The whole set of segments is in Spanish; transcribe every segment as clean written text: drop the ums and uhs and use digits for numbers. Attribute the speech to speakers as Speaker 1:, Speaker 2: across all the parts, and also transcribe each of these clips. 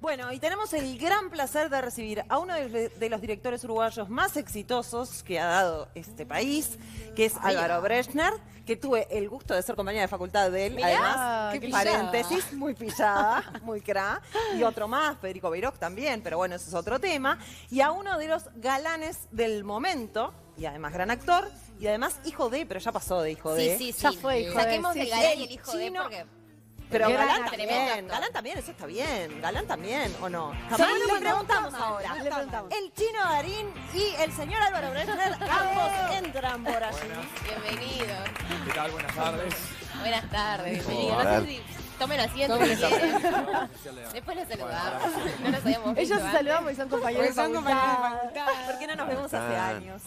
Speaker 1: Bueno, y tenemos el gran placer de recibir a uno de los directores uruguayos más exitosos que ha dado este país, que es Álvaro Brechner, que tuve el gusto de ser compañera de facultad de él.
Speaker 2: Mirá,
Speaker 1: Además,
Speaker 2: qué
Speaker 1: paréntesis, muy pillada, muy cra. Y otro más, Federico Beiroch también, pero bueno, ese es otro tema. Y a uno de los galanes del momento, y además gran actor, y además hijo de, pero ya pasó de hijo de.
Speaker 2: Sí.
Speaker 3: Ya fue hijo de.
Speaker 2: Saquemos el galán y el hijo de,
Speaker 1: chino.
Speaker 2: porque...
Speaker 1: Pero
Speaker 2: Gran
Speaker 1: Galán
Speaker 2: actor.
Speaker 1: también, Galán también, eso está bien. Galán también, ¿o no?
Speaker 3: Sí,
Speaker 1: Le preguntamos ahora.
Speaker 3: Le preguntamos.
Speaker 1: El Chino Darín y el señor Álvaro Brechner, ambos entran por allí.
Speaker 2: Bienvenidos.
Speaker 4: ¿Qué tal? Buenas tardes.
Speaker 2: Buenas tardes, bienvenidos.
Speaker 4: Hola.
Speaker 2: No sé si tomen asiento. si quieren. Después los saludamos. No nos habíamos visto
Speaker 3: Ellos se
Speaker 2: antes.
Speaker 3: saludamos y son compañeros de facultad.
Speaker 1: ¿Por qué no nos vemos hace años?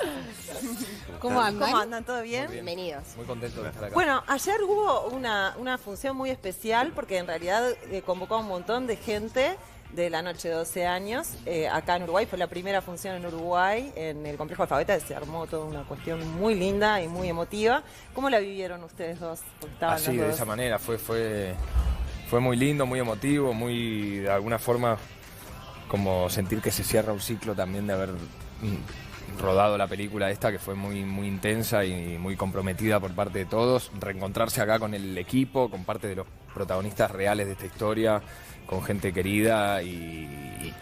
Speaker 3: ¿Cómo andan?
Speaker 1: ¿Cómo andan? ¿Todo bien?
Speaker 2: Bienvenidos.
Speaker 4: Muy contento de estar acá.
Speaker 1: Bueno, ayer hubo una función muy especial porque en realidad convocó a un montón de gente de la noche de 12 años acá en Uruguay. Fue la primera función en Uruguay, en el Complejo Alfabeta. Se armó toda una cuestión muy linda y muy emotiva. ¿Cómo la vivieron ustedes dos? Porque estaban
Speaker 4: Así,
Speaker 1: los
Speaker 4: de
Speaker 1: dos.
Speaker 4: esa manera. Fue muy lindo, muy emotivo, muy, de alguna forma, como sentir que se cierra un ciclo también de haber rodado la película esta, que fue muy, muy intensa y muy comprometida por parte de todos. Reencontrarse acá con el equipo, con parte de los protagonistas reales de esta historia, con gente querida y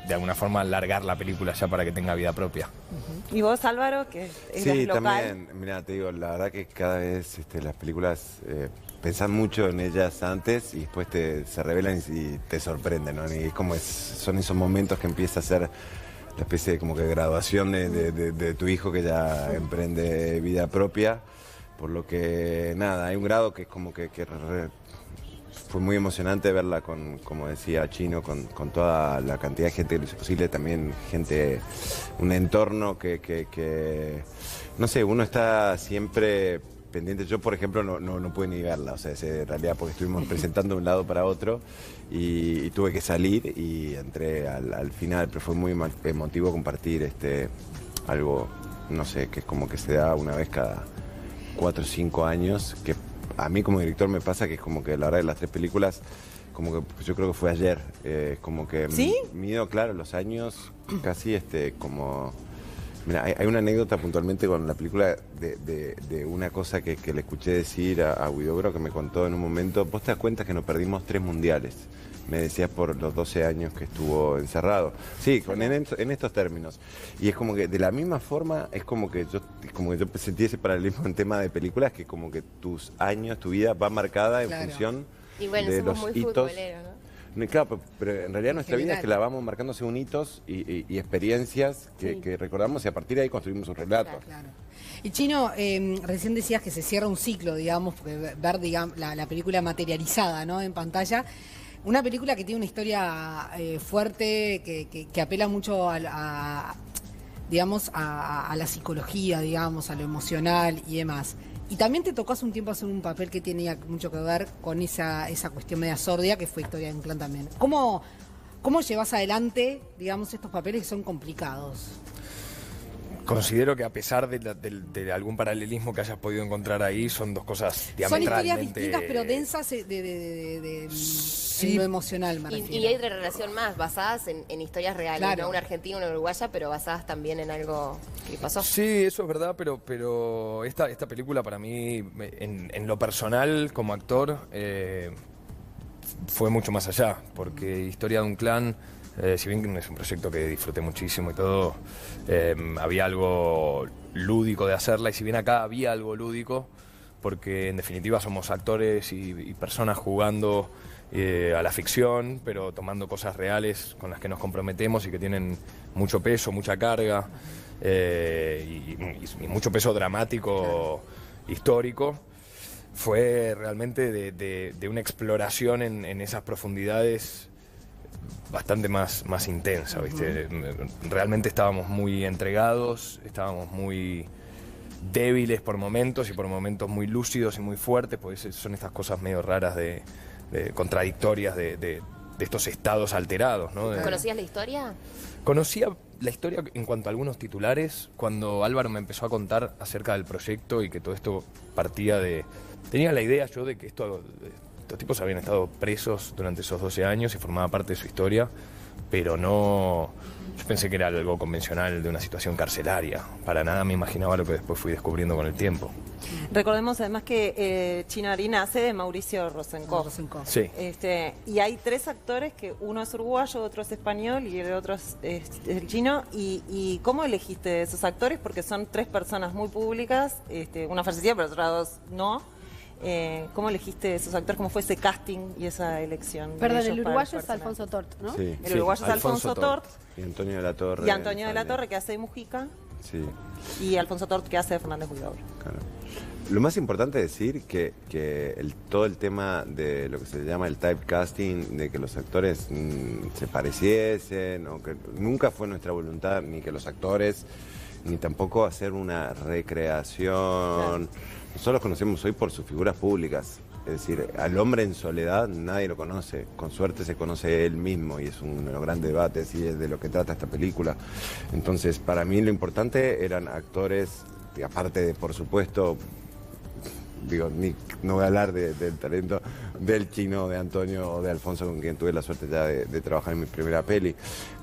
Speaker 4: de alguna forma alargar la película ya para que tenga vida propia.
Speaker 1: ¿Y vos, Álvaro, que eras
Speaker 5: Sí,
Speaker 1: local?
Speaker 5: también, mira, te digo, la verdad que cada vez las películas pensás mucho en ellas antes y después se revelan y te sorprenden, ¿no? Y es como son esos momentos que empieza a ser la especie de como que graduación de tu hijo que ya emprende vida propia, por lo que nada, hay un grado que es como que fue muy emocionante verla con, como decía Chino, con toda la cantidad de gente que lo hizo posible, también gente, un entorno que no sé, uno está siempre pendiente. Yo, por ejemplo, no pude ni verla, o sea, en realidad porque estuvimos presentando de un lado para otro y tuve que salir y entré al final, pero fue muy emotivo compartir algo, no sé, que es como que se da una vez cada 4 o 5 años, que a mí como director me pasa que es como que la verdad de las 3 películas, como que yo creo que fue ayer, como que
Speaker 1: ¿Sí?
Speaker 5: mido, claro, los años casi como... Mira, hay una anécdota puntualmente con la película de una cosa que le escuché decir a Huidobro, que me contó en un momento. Vos te das cuenta que nos perdimos 3 mundiales, me decías, por los 12 años que estuvo encerrado. Sí, en estos términos. Y es como que de la misma forma, es como que yo sentí ese paralelismo en tema de películas, que como que tus años, tu vida va marcada en función
Speaker 2: Y bueno,
Speaker 5: de
Speaker 2: somos
Speaker 5: los
Speaker 2: muy
Speaker 5: hitos.
Speaker 2: futboleros, ¿no?
Speaker 5: Claro, pero en realidad nuestra vida es que la vamos marcando según hitos y experiencias que recordamos y a partir de ahí construimos un relato.
Speaker 3: Claro. Y Chino, recién decías que se cierra un ciclo, digamos, porque ver digamos, la película materializada, ¿no?, en pantalla. Una película que tiene una historia fuerte, que apela mucho digamos, a la psicología, digamos, a lo emocional y demás. Y también te tocó hace un tiempo hacer un papel que tenía mucho que ver con esa cuestión media sordida, que fue Historia de un clan también. ¿Cómo llevas adelante, digamos, estos papeles que son complicados?
Speaker 4: Considero que a pesar de algún paralelismo que hayas podido encontrar ahí, son dos cosas diametralmente...
Speaker 3: Son historias distintas pero densas en lo emocional, me refiero.
Speaker 2: Y hay otra relación más, basadas en historias reales,
Speaker 3: Claro.
Speaker 2: no una argentina, una uruguaya, pero basadas también en algo que pasó.
Speaker 4: Sí, eso es verdad, pero esta película para mí, en lo personal, como actor, fue mucho más allá, porque Historia de un clan, si bien es un proyecto que disfruté muchísimo y todo, había algo lúdico de hacerla, y si bien acá había algo lúdico, porque en definitiva somos actores y personas jugando a la ficción, pero tomando cosas reales con las que nos comprometemos y que tienen mucho peso, mucha carga y mucho peso dramático, histórico. Fue realmente de una exploración en esas profundidades bastante más intensa, ¿viste? Realmente estábamos muy entregados, estábamos muy débiles por momentos y por momentos muy lúcidos y muy fuertes, porque son estas cosas medio raras contradictorias de estos estados alterados, ¿no?
Speaker 2: ¿Conocías la historia?
Speaker 4: Conocía la historia en cuanto a algunos titulares, cuando Álvaro me empezó a contar acerca del proyecto y que todo esto partía de... Tenía la idea yo de que esto estos tipos habían estado presos durante esos 12 años y formaba parte de su historia, pero no... Yo pensé que era algo convencional de una situación carcelaria. Para nada me imaginaba lo que después fui descubriendo con el tiempo.
Speaker 1: Recordemos además que Chino Darín nace de Mauricio Rosenkopf.
Speaker 4: Sí.
Speaker 1: Y hay 3 actores, que uno es uruguayo, otro es español y el otro es chino. ¿Y cómo elegiste esos actores? Porque son 3 personas muy públicas, una fallecida, pero otras 2 no. ¿Cómo elegiste esos actores? ¿Cómo fue ese casting y esa elección?
Speaker 2: Perdón, el uruguayo es Alfonso Tort, ¿no?
Speaker 5: Sí.
Speaker 1: El uruguayo es Alfonso Tort.
Speaker 5: Y Antonio de la Torre.
Speaker 1: Y Antonio de la Torre, que hace de Mujica.
Speaker 5: Sí.
Speaker 1: Y Alfonso Tort, que hace de Fernández Huidobro.
Speaker 5: Claro. Lo más importante es decir que todo el tema de lo que se llama el typecasting, de que los actores se pareciesen, o que nunca fue nuestra voluntad, ni que los actores, ni tampoco hacer una recreación. Nosotros los conocemos hoy por sus figuras públicas. Es decir, al hombre en soledad nadie lo conoce. Con suerte se conoce él mismo y es uno de los grandes debates y es de lo que trata esta película. Entonces, para mí lo importante eran actores, y aparte de, por supuesto, no voy a hablar del talento del Chino, de Antonio o de Alfonso, con quien tuve la suerte ya de trabajar en mi primera peli.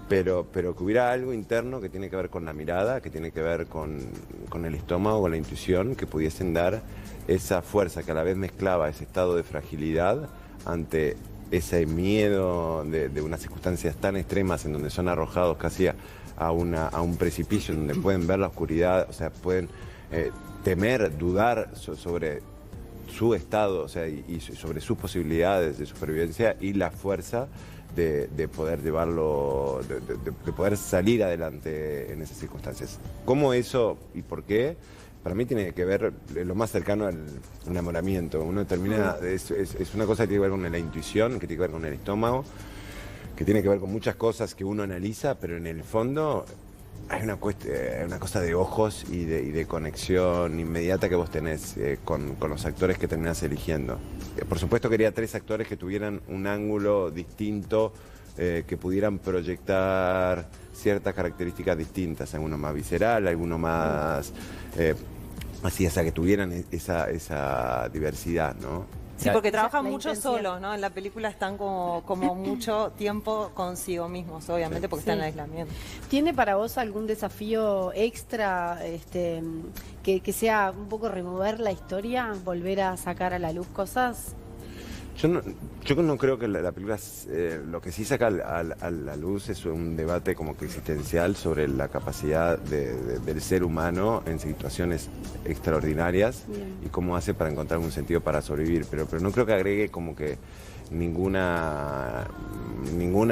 Speaker 5: Pero que hubiera algo interno que tiene que ver con la mirada, que tiene que ver con el estómago, con la intuición, que pudiesen dar esa fuerza que a la vez mezclaba ese estado de fragilidad ante ese miedo de unas circunstancias tan extremas en donde son arrojados casi a un precipicio, en donde pueden ver la oscuridad, o sea, pueden temer, dudar sobre su estado, o sea, y sobre sus posibilidades de supervivencia y la fuerza de poder llevarlo, de poder salir adelante en esas circunstancias. ¿Cómo eso y por qué? Para mí tiene que ver lo más cercano al enamoramiento. Uno termina, es una cosa que tiene que ver con la intuición, que tiene que ver con el estómago, que tiene que ver con muchas cosas que uno analiza, pero en el fondo hay una cosa de ojos y de conexión inmediata que vos tenés con los actores que terminás eligiendo. Por supuesto quería 3 actores que tuvieran un ángulo distinto, que pudieran proyectar ciertas características distintas, alguno más visceral, alguno más así, o sea, que tuvieran esa diversidad, ¿no?
Speaker 1: Sí, porque trabajan
Speaker 2: La
Speaker 1: mucho
Speaker 2: intención.
Speaker 1: solos, ¿no? En la película están como mucho tiempo consigo mismos, obviamente, porque están en aislamiento.
Speaker 2: ¿Tiene para vos algún desafío extra que sea un poco remover la historia, volver a sacar a la luz cosas?
Speaker 5: Yo no creo que la película, lo que sí saca a la luz es un debate como que existencial sobre la capacidad del ser humano en situaciones extraordinarias. Bien. Y cómo hace para encontrar un sentido para sobrevivir, pero no creo que agregue como que ninguna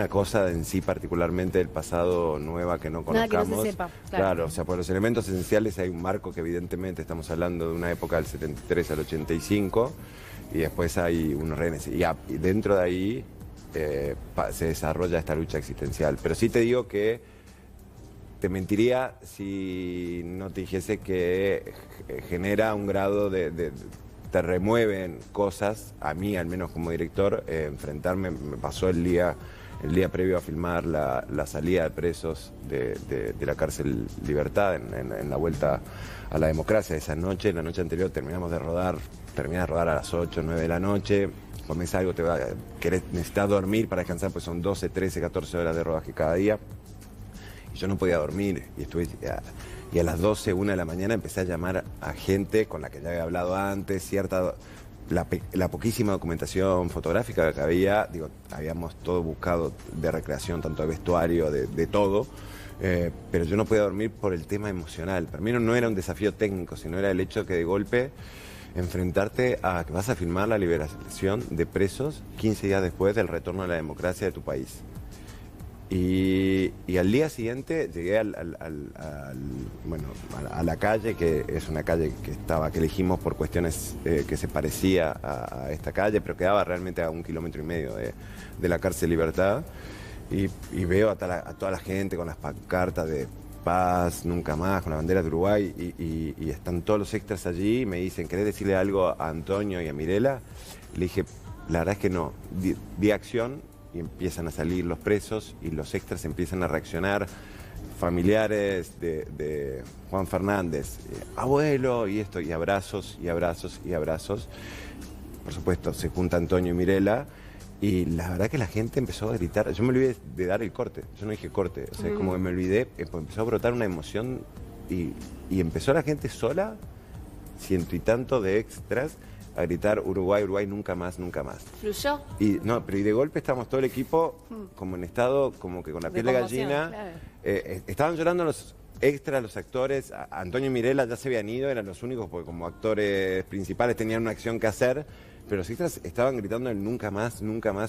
Speaker 5: cosa en sí particularmente del pasado nueva que no conozcamos.
Speaker 2: Nada que no se sepa.
Speaker 5: Claro, o sea, por los elementos esenciales hay un marco que evidentemente estamos hablando de una época del 73 al 85, y después hay unos rehenes. Y dentro de ahí se desarrolla esta lucha existencial. Pero sí te digo que te mentiría si no te dijese que genera un grado te remueven cosas, a mí al menos como director, enfrentarme, me pasó el día previo a filmar la salida de presos de la cárcel Libertad en la vuelta a la democracia. Esa noche, la noche anterior terminé de rodar a las 8, 9 de la noche, comés algo, necesitas dormir para descansar, pues son 12, 13, 14 horas de rodaje cada día. Y yo no podía dormir, y a las 12, 1 de la mañana empecé a llamar a gente con la que ya había hablado antes, la poquísima documentación fotográfica que había, habíamos todo buscado de recreación, tanto de vestuario, de todo, pero yo no podía dormir por el tema emocional. Para mí no era un desafío técnico, sino era el hecho que de golpe enfrentarte a que vas a filmar la liberación de presos 15 días después del retorno a la democracia de tu país. Y al día siguiente llegué a la calle, que es una calle que elegimos por cuestiones que se parecía a esta calle, pero quedaba realmente a 1,5 kilómetros de la cárcel Libertad, y veo a toda la gente con las pancartas de paz, nunca más, con la bandera de Uruguay, y están todos los extras allí, y me dicen, ¿querés decirle algo a Antonio y a Mirela? Le dije, la verdad es que no, di acción. Y empiezan a salir los presos y los extras empiezan a reaccionar, familiares de Juan Fernández, abuelo, y esto, y abrazos, y abrazos, y abrazos. por supuesto, se junta Antonio y Mirela. Y la verdad que la gente empezó a gritar. Yo me olvidé de dar el corte. Yo no dije corte. O sea, como que me olvidé. Pues empezó a brotar una emoción. Y empezó la gente sola, 100 y tanto de extras, a gritar Uruguay, Uruguay, nunca más, nunca más.
Speaker 6: ¿Fluyó?
Speaker 5: Y no, pero y de golpe estábamos todo el equipo como en estado, como que con la piel de
Speaker 1: conmoción,
Speaker 5: gallina.
Speaker 2: claro.
Speaker 5: Estaban llorando los extras, los actores. Antonio y Mirela ya se habían ido, eran los únicos, porque como actores principales tenían una acción que hacer. Pero los extras estaban gritando el nunca más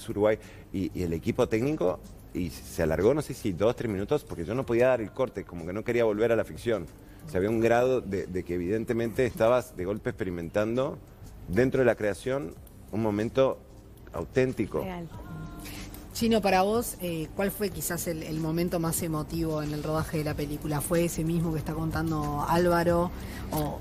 Speaker 5: Uruguay. Y el equipo técnico, y se alargó, no sé si 2 o 3 minutos, porque yo no podía dar el corte, como que no quería volver a la ficción. O sea, había un grado de que evidentemente estabas de golpe experimentando dentro de la creación un momento auténtico.
Speaker 2: Real.
Speaker 3: Chino, para vos, ¿cuál fue quizás el momento más emotivo en el rodaje de la película? ¿Fue ese mismo que está contando Álvaro? O...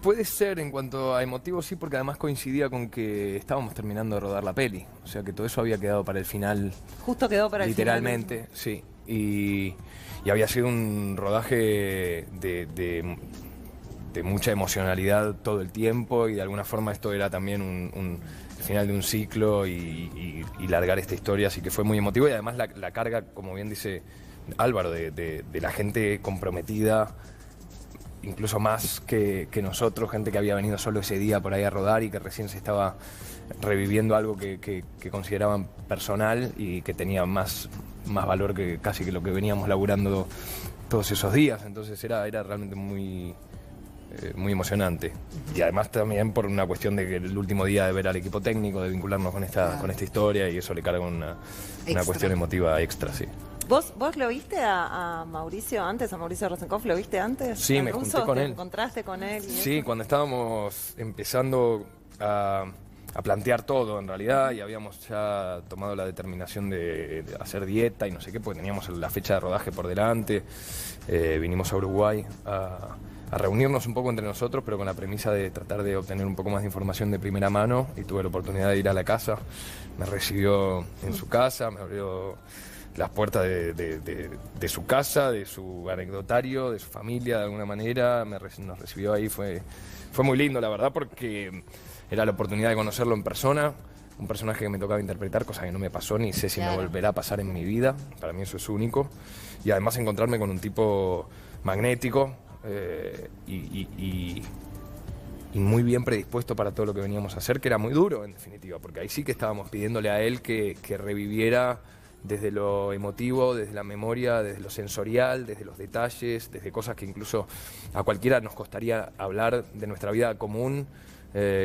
Speaker 4: Puede ser en cuanto a emotivo, sí, porque además coincidía con que estábamos terminando de rodar la peli. O sea que todo eso había quedado para el final.
Speaker 1: Justo quedó para el final.
Speaker 4: Literalmente, sí. Y había sido un rodaje de mucha emocionalidad todo el tiempo, y de alguna forma esto era también el final de un ciclo y largar esta historia, así que fue muy emotivo. Y además la carga, como bien dice Álvaro, de la gente comprometida, incluso más que nosotros, gente que había venido solo ese día por ahí a rodar y que recién se estaba reviviendo algo que consideraban personal y que tenía más valor que casi que lo que veníamos laburando todos esos días. Entonces era realmente muy emocionante. Y además también por una cuestión de que el último día de ver al equipo técnico, de vincularnos con esta historia, y eso le carga una cuestión emotiva extra, sí.
Speaker 1: ¿Vos lo viste a Mauricio antes, a Mauricio Rosenkopf? ¿Lo viste antes?
Speaker 4: Sí, me junté con él.
Speaker 1: ¿Te encontraste con él?
Speaker 4: Sí, cuando estábamos empezando a plantear todo en realidad, y habíamos ya tomado la determinación de hacer dieta y no sé qué, porque teníamos la fecha de rodaje por delante. Vinimos a Uruguay a reunirnos un poco entre nosotros, pero con la premisa de tratar de obtener un poco más de información de primera mano, y tuve la oportunidad de ir a la casa. Me recibió en su casa, me abrió las puertas de su casa, de su anecdotario, de su familia de alguna manera. Nos recibió ahí, fue muy lindo, la verdad, porque era la oportunidad de conocerlo en persona, un personaje que me tocaba interpretar, cosa que no me pasó ni sé si me volverá a pasar en mi vida. Para mí eso es único. Y además encontrarme con un tipo magnético y muy bien predispuesto para todo lo que veníamos a hacer, que era muy duro en definitiva, porque ahí sí que estábamos pidiéndole a él que reviviera desde lo emotivo, desde la memoria, desde lo sensorial, desde los detalles, desde cosas que incluso a cualquiera nos costaría hablar de nuestra vida común,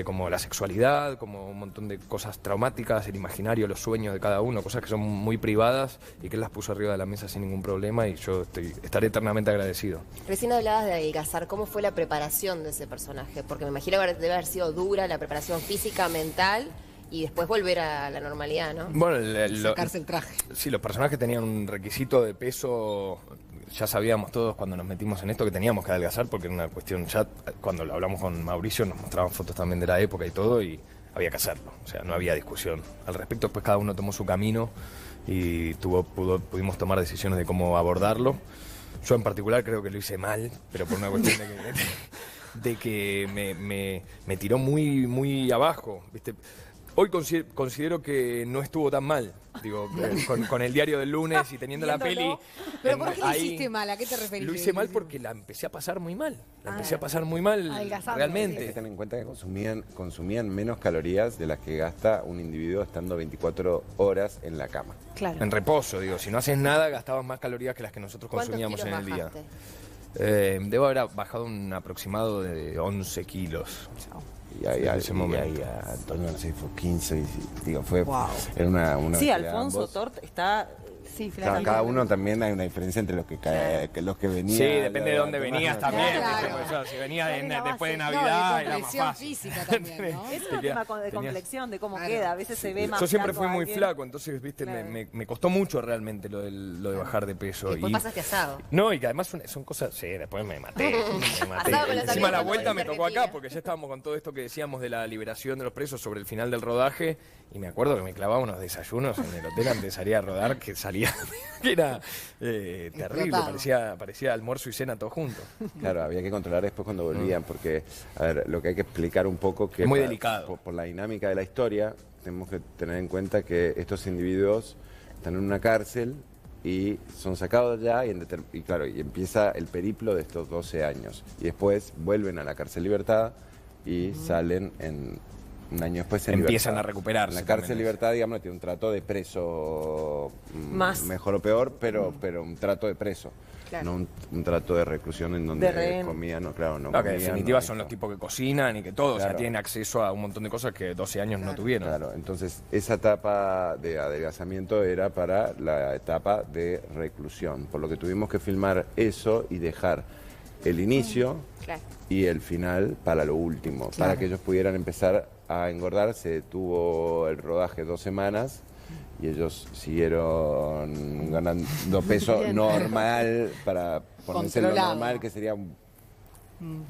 Speaker 4: como la sexualidad, como un montón de cosas traumáticas, el imaginario, los sueños de cada uno, cosas que son muy privadas y que él las puso arriba de la mesa sin ningún problema, y yo estaré eternamente agradecido.
Speaker 6: Recién hablabas de Adelgazar, ¿cómo fue la preparación de ese personaje? Porque me imagino que debe haber sido dura la preparación física, mental, y después volver a la normalidad, ¿no?
Speaker 4: Bueno,
Speaker 3: sacarse el traje.
Speaker 4: Sí, los personajes tenían un requisito de peso. Ya sabíamos todos cuando nos metimos en esto que teníamos que adelgazar, porque era una cuestión, ya cuando lo hablamos con Mauricio nos mostraban fotos también de la época y todo, y había que hacerlo, o sea, no había discusión al respecto. Pues cada uno tomó su camino y pudimos tomar decisiones de cómo abordarlo. Yo en particular creo que lo hice mal, pero por una cuestión de que me tiró muy abajo, ¿viste? Hoy considero que no estuvo tan mal, digo, con el diario del lunes y teniendo la peli.
Speaker 3: ¿Pero por qué lo hiciste mal? ¿A qué te referís?
Speaker 4: Lo hice mal porque la empecé a pasar muy mal. La empecé a pasar muy mal, realmente.
Speaker 5: Hay que tener en cuenta que consumían menos calorías de las que gasta un individuo estando 24 horas en la cama.
Speaker 2: Claro.
Speaker 4: En reposo, digo, si no haces nada, gastabas más calorías que las que nosotros consumíamos en el día. Debo haber bajado un aproximado de 11 kilos.
Speaker 5: Y ahí a Antonio, no sé, fue 15, digo, fue era una
Speaker 1: sí, Alfonso Tort está...
Speaker 2: Sí,
Speaker 5: cada uno también hay una diferencia entre los que venían.
Speaker 4: Sí, depende de dónde venías también.
Speaker 3: Claro.
Speaker 4: ¿Viste? Pues, si venías después de
Speaker 3: No,
Speaker 4: Navidad,
Speaker 3: de
Speaker 4: era más
Speaker 3: complexión
Speaker 4: fácil.
Speaker 3: física también, ¿no?
Speaker 1: Es un tema de complexión, de cómo
Speaker 3: Claro.
Speaker 1: queda. A veces se ve más
Speaker 4: Yo siempre
Speaker 1: flaco
Speaker 4: fui muy
Speaker 1: alguien.
Speaker 4: flaco, entonces, viste,
Speaker 1: Claro.
Speaker 4: me costó mucho realmente lo de bajar de peso.
Speaker 6: Después pasaste asado.
Speaker 4: No, y que además son cosas... Sí, después me maté.
Speaker 6: Asado con los
Speaker 4: Encima
Speaker 6: amigos,
Speaker 4: la vuelta
Speaker 6: no
Speaker 4: me
Speaker 6: se
Speaker 4: tocó
Speaker 6: repetía.
Speaker 4: acá, porque ya estábamos con todo esto que decíamos de la liberación de los presos sobre el final del rodaje, y me acuerdo que me clavaba unos desayunos en el hotel antes de salir a rodar, que salía salía. Era terrible, parecía almuerzo y cena todo juntos.
Speaker 5: Claro, había que controlar después cuando volvían, porque, a ver, lo que hay que explicar un poco que
Speaker 4: Es muy delicado.
Speaker 5: Por la dinámica de la historia, tenemos que tener en cuenta que estos individuos están en una cárcel y son sacados ya y claro, y empieza el periplo de estos 12 años. Y después vuelven a la cárcel Libertad y salen un año después en
Speaker 4: Empiezan
Speaker 5: libertad.
Speaker 4: a recuperarse.
Speaker 5: La cárcel
Speaker 4: también.
Speaker 5: Libertad, digamos, tiene un trato de preso
Speaker 1: Más.
Speaker 5: mejor o peor, pero un trato de preso.
Speaker 6: Claro.
Speaker 5: No un trato de reclusión en donde
Speaker 1: De rehén.
Speaker 5: comían, no, claro, no
Speaker 4: No, que en
Speaker 5: comían,
Speaker 4: definitiva
Speaker 5: no,
Speaker 4: son
Speaker 5: esto.
Speaker 4: los tipos que cocinan y que todo, o sea,
Speaker 5: Claro.
Speaker 4: tienen acceso a un montón de cosas que 12 años no tuvieron.
Speaker 5: Claro, entonces esa etapa de adelgazamiento era para la etapa de reclusión, por lo que tuvimos que filmar eso y dejar el inicio
Speaker 6: Claro.
Speaker 5: y el final para lo último, para que ellos pudieran empezar a engordar. Se tuvo el rodaje 2 semanas y ellos siguieron ganando peso
Speaker 2: Bien.
Speaker 5: normal para ponerse lo
Speaker 3: Controlado.
Speaker 5: normal, que sería un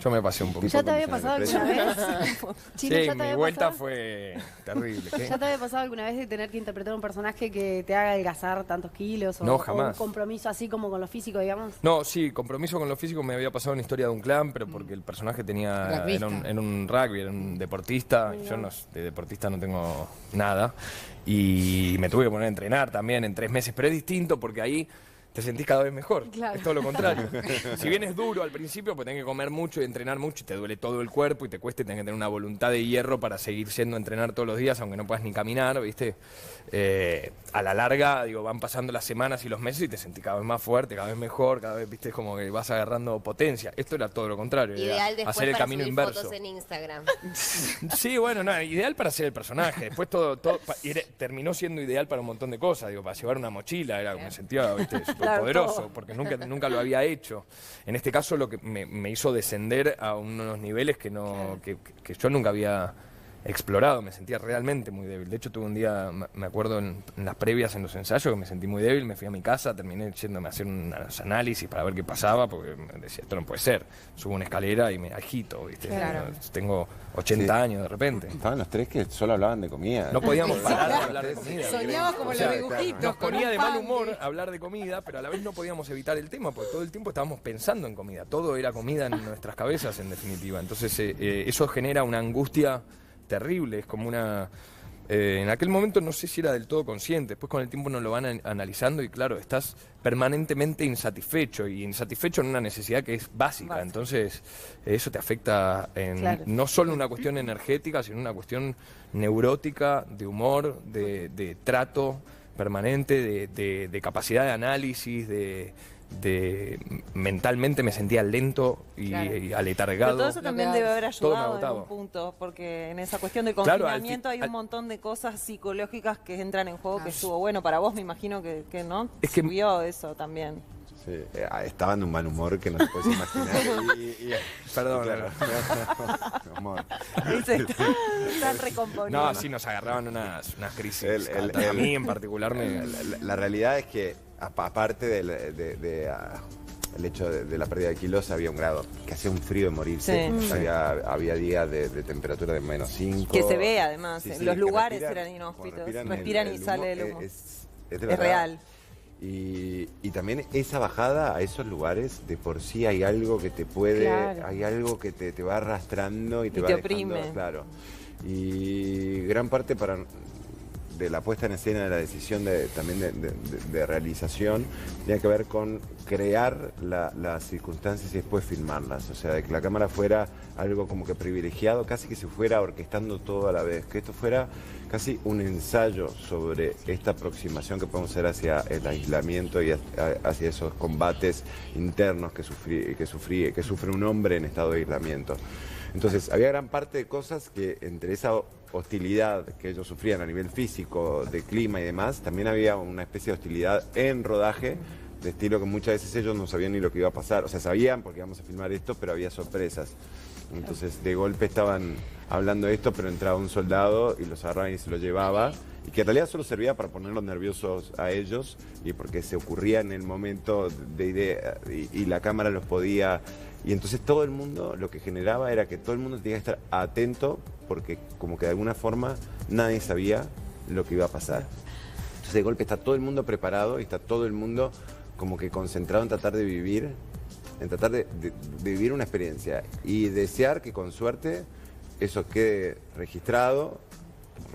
Speaker 4: Yo me pasé un poquito.
Speaker 2: ¿Ya te había pasado alguna vez? Chino,
Speaker 4: Sí,
Speaker 2: ¿ya te
Speaker 4: mi
Speaker 2: había
Speaker 4: vuelta
Speaker 2: pasado?
Speaker 4: fue terrible. ¿Qué?
Speaker 2: ¿Ya te había pasado alguna vez de tener que interpretar un personaje que te haga adelgazar tantos kilos?
Speaker 4: No,
Speaker 2: o
Speaker 4: jamás.
Speaker 2: un compromiso así como con lo físico, digamos.
Speaker 4: No, sí, compromiso con lo físico me había pasado en Historia de un Clan, pero porque el personaje era
Speaker 3: Rugbyista.
Speaker 4: era un rugby, era un deportista. Yo de deportista no tengo nada. Y me tuve que poner a entrenar también en 3 meses, pero es distinto porque ahí te sentís cada vez mejor.
Speaker 2: Claro.
Speaker 4: Es todo lo contrario. Si bien es duro al principio, pues tenés que comer mucho y entrenar mucho y te duele todo el cuerpo y te cuesta y tenés que tener una voluntad de hierro para seguir yendo a entrenar todos los días, aunque no puedas ni caminar, ¿viste? A la larga, digo, van pasando las semanas y los meses y te sentís cada vez más fuerte, cada vez mejor, cada vez, ¿viste? Es como que vas agarrando potencia. Esto era todo lo contrario. era
Speaker 6: Ideal después
Speaker 4: hacer el
Speaker 6: para
Speaker 4: camino
Speaker 6: subir
Speaker 4: inverso.
Speaker 6: fotos en Instagram.
Speaker 4: Sí, bueno, no, ideal para ser el personaje. Después todo terminó siendo ideal para un montón de cosas. Digo, para llevar una mochila, era como me sentía, ¿viste? Súper
Speaker 1: Claro,
Speaker 4: poderoso,
Speaker 1: todo.
Speaker 4: porque nunca lo había hecho. En este caso lo que me hizo descender a unos niveles que yo nunca había explorado. Me sentía realmente muy débil. De hecho, tuve un día, me acuerdo en las previas, en los ensayos, que me sentí muy débil. Me fui a mi casa, terminé yéndome a hacer unos análisis para ver qué pasaba, porque me decía, esto no puede ser. Subo una escalera y me agito, ¿viste?
Speaker 6: Claro.
Speaker 4: Tengo 80
Speaker 5: Sí.
Speaker 4: años de repente.
Speaker 5: Estaban los tres que solo hablaban de comida.
Speaker 4: No podíamos parar de hablar de comida.
Speaker 3: Soñaba como
Speaker 4: O sea,
Speaker 3: los dibujitos.
Speaker 4: Nos
Speaker 3: con
Speaker 4: ponía
Speaker 3: un
Speaker 4: de mal
Speaker 3: pan
Speaker 4: humor hablar de comida, pero a la vez no podíamos evitar el tema, porque todo el tiempo estábamos pensando en comida. Todo era comida en nuestras cabezas, en definitiva. Entonces, eso genera una angustia terrible. Es como una... en aquel momento no sé si era del todo consciente. Después con el tiempo nos lo van analizando y claro, estás permanentemente insatisfecho y insatisfecho en una necesidad que es básica. Entonces, eso te afecta en
Speaker 2: Claro.
Speaker 4: no solo una cuestión energética, sino una cuestión neurótica, de humor, de trato permanente, de capacidad de análisis, de mentalmente me sentía lento y
Speaker 1: Pero
Speaker 4: aletargado.
Speaker 1: todo eso también
Speaker 3: No
Speaker 1: debe
Speaker 3: quedas-
Speaker 1: haber
Speaker 4: todo me
Speaker 1: ayudado en
Speaker 4: agotaba.
Speaker 1: un punto, porque en esa cuestión de
Speaker 4: Claro,
Speaker 1: confinamiento hay un
Speaker 4: al-
Speaker 1: montón de cosas psicológicas que entran en juego, que estuvo bueno para vos, me imino que no,
Speaker 4: Es que-
Speaker 1: sirvió eso también.
Speaker 5: Sí, estaban de un mal humor que no te puedes imaginar.
Speaker 4: Perdón,
Speaker 5: claro. Humor.
Speaker 1: Están recomponiendo.
Speaker 4: No, sí, nos agarraban unas crisis.
Speaker 5: El-
Speaker 4: a mí en particular me...
Speaker 5: La realidad es que, aparte del el hecho de la pérdida de kilos, había un grado que hacía un frío de morirse.
Speaker 1: Sí.
Speaker 5: Había días de temperatura de -5.
Speaker 1: Que se ve además,
Speaker 5: Sí,
Speaker 1: en
Speaker 5: sí,
Speaker 1: los
Speaker 5: que
Speaker 1: lugares
Speaker 5: respiran-
Speaker 1: eran
Speaker 5: cuando
Speaker 1: inhóspitos.
Speaker 5: el
Speaker 1: Respiran y
Speaker 5: humo,
Speaker 1: sale el humo.
Speaker 5: Es de
Speaker 1: Es
Speaker 5: verdad.
Speaker 1: real.
Speaker 5: Y también esa bajada a esos lugares, de por sí hay algo que te puede,
Speaker 2: Claro.
Speaker 5: hay algo que te va arrastrando y te
Speaker 1: Y
Speaker 5: va
Speaker 1: te
Speaker 5: dejando,
Speaker 1: oprime.
Speaker 5: claro. Y gran parte de la puesta en escena, de la decisión también de realización, tenía que ver con crear las circunstancias y después filmarlas. O sea, de que la cámara fuera algo como que privilegiado, casi que se fuera orquestando todo a la vez. Que esto fuera casi un ensayo sobre esta aproximación que podemos hacer hacia el aislamiento y hacia esos combates internos que sufre un hombre en estado de aislamiento. Entonces, había gran parte de cosas que entre esa hostilidad que ellos sufrían a nivel físico, de clima y demás, también había una especie de hostilidad en rodaje, de estilo que muchas veces ellos no sabían ni lo que iba a pasar. O sea, sabían porque íbamos a filmar esto, pero había sorpresas. Entonces, de golpe estaban hablando de esto, pero entraba un soldado y los agarraba y se lo llevaba, y que en realidad solo servía para ponerlos nerviosos a ellos, y porque se ocurría en el momento de idea, y la cámara los podía... Y entonces todo el mundo, lo que generaba era que todo el mundo tenía que estar atento, porque como que de alguna forma nadie sabía lo que iba a pasar. Entonces de golpe está todo el mundo preparado y está todo el mundo como que concentrado en tratar de vivir, en tratar de vivir una experiencia y desear que con suerte eso quede registrado,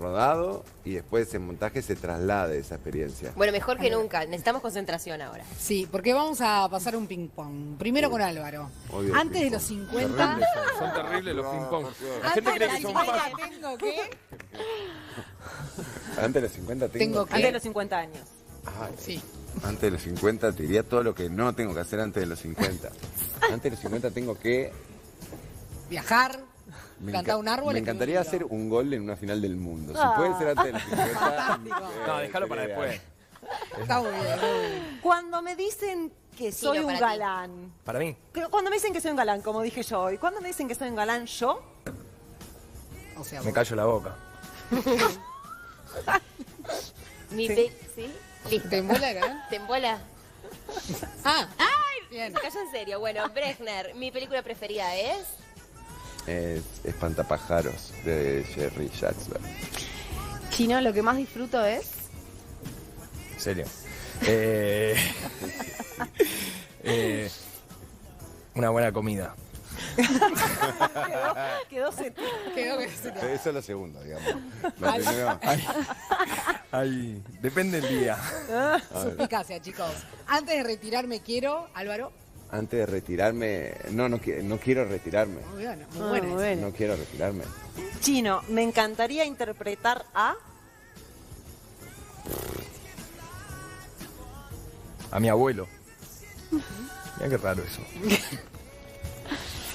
Speaker 5: rodado y después en montaje se traslade esa experiencia.
Speaker 6: Bueno, mejor que nunca. Necesitamos concentración ahora.
Speaker 3: Sí, porque vamos a pasar un ping-pong. Primero con Álvaro.
Speaker 5: Odio el
Speaker 3: Antes de los
Speaker 5: ping-pong.
Speaker 3: 50...
Speaker 4: Terribles son terribles los ping-pong. La gente cree que son fáciles.
Speaker 3: ¿Tengo qué?
Speaker 5: Antes de los 50
Speaker 3: Tengo que-
Speaker 1: Antes de los 50 años.
Speaker 5: Ay,
Speaker 3: Sí.
Speaker 5: antes de los 50 te diría todo lo que no tengo que hacer antes de los 50. Antes de los 50 tengo que...
Speaker 3: Viajar,
Speaker 5: Me
Speaker 3: plantar un árbol.
Speaker 5: Me
Speaker 3: escribir
Speaker 5: encantaría
Speaker 3: un
Speaker 5: hacer
Speaker 3: libro.
Speaker 5: un gol en una final del mundo. Si puede ser antes de los 50...
Speaker 4: No, déjalo para después.
Speaker 3: Está muy bien, muy bien.
Speaker 1: Cuando me dicen que soy un
Speaker 6: para ti.
Speaker 1: galán,
Speaker 4: Para mí.
Speaker 1: cuando me dicen que soy un galán, como dije yo, y cuando me dicen que soy un galán yo,
Speaker 3: O sea,
Speaker 4: Me callo la boca.
Speaker 6: ¿Sí? Listo.
Speaker 3: ¿te embola acá?
Speaker 6: ¿Te embola?
Speaker 3: Ah, bien.
Speaker 6: Se cayó en serio. Bueno, Brechner, mi película preferida es...
Speaker 5: Espantapájaros de Jerry Jacksberg.
Speaker 2: Chino, lo que más disfruto es...
Speaker 4: En serio. Una buena comida.
Speaker 1: quedó sentido.
Speaker 3: Quedó que se te-
Speaker 5: Eso es lo segundo, digamos. Lo primero,
Speaker 4: Ay, depende del día.
Speaker 3: Suspicacia, chicos. Antes de retirarme quiero, Álvaro.
Speaker 5: antes de retirarme... No quiero retirarme.
Speaker 3: Muy bueno, muy
Speaker 2: Ah,
Speaker 3: buena
Speaker 2: muy
Speaker 3: esa.
Speaker 2: bueno.
Speaker 5: No quiero retirarme.
Speaker 1: Chino, me encantaría interpretar
Speaker 4: A mi abuelo. Mira qué raro eso.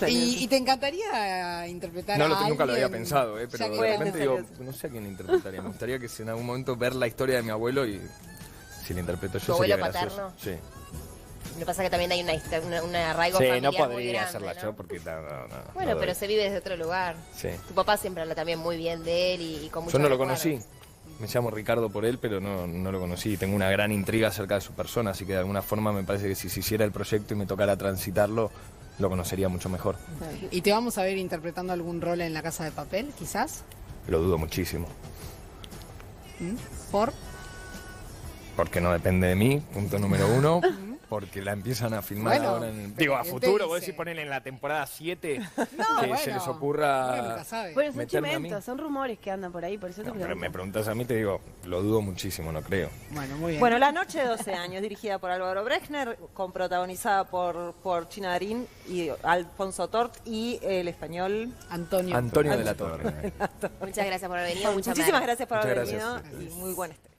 Speaker 3: ¿Y te encantaría interpretar
Speaker 4: No,
Speaker 3: a
Speaker 4: nunca lo había
Speaker 3: alguien?
Speaker 4: pensado,
Speaker 3: Ya
Speaker 4: pero
Speaker 3: que
Speaker 4: de repente
Speaker 1: bueno,
Speaker 4: digo, no sé a quién interpretaría. Me gustaría que en algún momento ver la historia de mi abuelo y si la interpreto yo
Speaker 6: ¿Tu
Speaker 4: sería
Speaker 6: abuelo
Speaker 4: gracioso.
Speaker 6: paterno?
Speaker 4: Sí.
Speaker 6: Lo que pasa es que también hay un arraigo
Speaker 4: Sí,
Speaker 6: familiar
Speaker 4: no
Speaker 6: muy
Speaker 4: podría
Speaker 6: grande,
Speaker 4: hacerla
Speaker 6: ¿no?
Speaker 4: yo porque no.
Speaker 6: Bueno,
Speaker 4: no
Speaker 6: pero
Speaker 4: doy.
Speaker 6: se vive desde otro lugar.
Speaker 4: Sí.
Speaker 6: Tu papá siempre habla también muy bien de él y con mucho
Speaker 4: Yo no lo conocí. Me llamo Ricardo por él, pero no lo conocí. Tengo una gran intriga acerca de su persona, así que de alguna forma me parece que si se hiciera el proyecto y me tocara transitarlo, lo conocería mucho mejor.
Speaker 3: ¿Y te vamos a ver interpretando algún rol en La Casa de Papel, quizás?
Speaker 4: Lo dudo muchísimo.
Speaker 3: ¿Por?
Speaker 4: Porque no depende de mí, punto número uno. Porque la empiezan a filmar
Speaker 3: Bueno,
Speaker 4: ahora digo, a
Speaker 3: ¿quién te
Speaker 4: futuro, vos
Speaker 3: dice?
Speaker 4: decís poner en la temporada 7
Speaker 3: No,
Speaker 4: que
Speaker 3: bueno,
Speaker 4: se les
Speaker 3: uno
Speaker 4: ocurra.
Speaker 3: nunca sabe.
Speaker 2: Bueno, son
Speaker 4: meterme a mí.
Speaker 2: chimentos, son rumores que andan por ahí, por eso te
Speaker 4: No, pero me
Speaker 2: pregunto.
Speaker 4: preguntas a mí, te digo, lo dudo muchísimo, no creo.
Speaker 3: Bueno, muy bien.
Speaker 1: Bueno, La Noche de 12 años, dirigida por Álvaro Brechner, protagonizada por China Darín y Alfonso Tort y el español.
Speaker 3: Antonio.
Speaker 4: Antonio de la Torre.
Speaker 6: Muchas gracias por haber venido.
Speaker 1: Muchísimas gracias por
Speaker 4: Muchas
Speaker 1: haber
Speaker 4: gracias.
Speaker 1: venido y muy buen estreno.